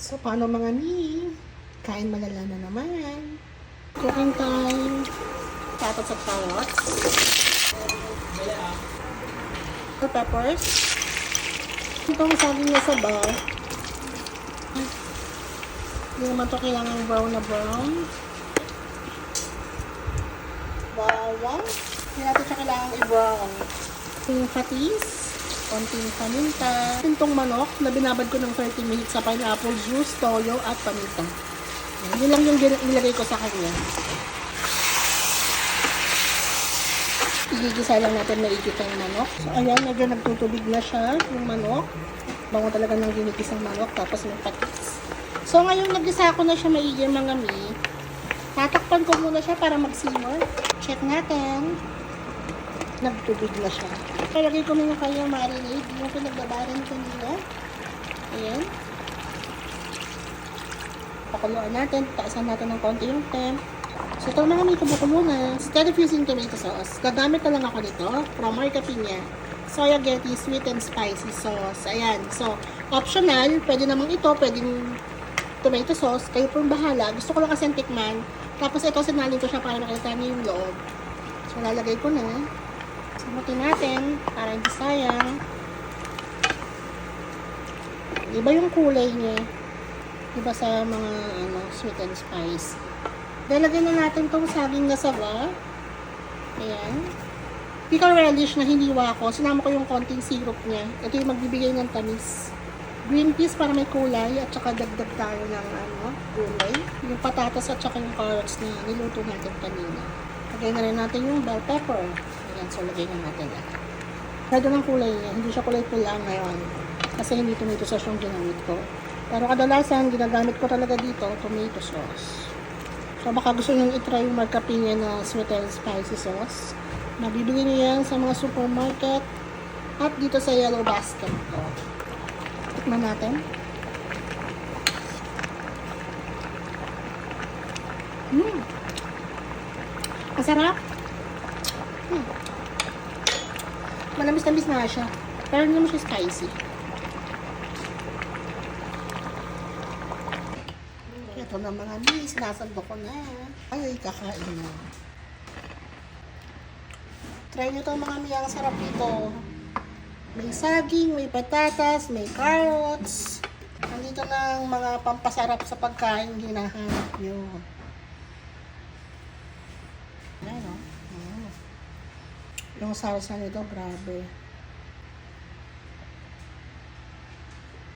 So, paano mga ni? Kain malala na naman. Cooking time. Tapos at carrots. Bell peppers. Itong saging na saba. Hindi naman ito kailangan brown na brown. Bawang. Hindi natin siya kailangan i-brown. Yung patis. Konting paminta. Itong manok na binabad ko ng 30 minutes sa pineapple juice, toyo, at paminta. Yun lang yung nilagay ko sa kanya. Igigisa lang natin maigit ang manok. So, ayan, medyo nagtutubig na siya, yung manok. Bango talaga ng ginigisang manok, tapos may patis. So, ngayon, nagisa ko na siya maigit mga mi. Tatakpan ko muna siya para mag-simmer. Check natin. Nagtubig na siya. Palagay ko muna kayo marinade yung pinagbabaran kanina. Ayan. Pakuluan natin. Taasan natin ng konti yung temp. So, ito mga may kumukulo na. Instead of using tomato sauce, gagamit na lang ako nito from Marca Piña Soya Getty Sweet and Spicy Sauce. Ayan. So, optional. Pwede namang ito. Pwedeng tomato sauce. Kayo pong bahala. Gusto ko lang kasi tikman. Tapos ito, sinalin ko siya para makita niyo yung loob. So, lalagay ko na. Samutin natin para hindi sayang. Iba yung kulay niya. Iba sa mga sweet and spice. Dalagyan na natin tong saging na saba. Ayan. Pickle relish na hiniwa ko. Sinama ko yung konting syrup niya. Ito yung magbibigay ng tamis. Green peas para may kulay at saka dagdag tayo ng gulay. Yung patatas at saka yung carrots na niluto natin kanina. Lagay na rin natin yung bell pepper. Ayan, so lagay na natin yan. Ganda ng kulay niya. Hindi siya kulay pula ngayon. Kasi hindi tomato sauce yung ginamit ko. Pero kadalasan, ginagamit ko talaga dito, tomato sauce. So baka gusto nyo itry yung Marca Piña na sweet and spicy sauce. Mabibili nyo yan sa mga supermarket at dito sa yellow basket ko. Tikman natin. Masarap. Manamis-namis na siya. Pero hindi naman siya spicy. Ito na mga miss. Nasando ko na. Ay, kakain na. Try nyo ito mga miss. Ang sarap dito. May saging, may patatas, may carrots. Nandito na ang mga pampasarap sa pagkain hinahanap nyo. Ayan o. Yung salsa nito, grabe.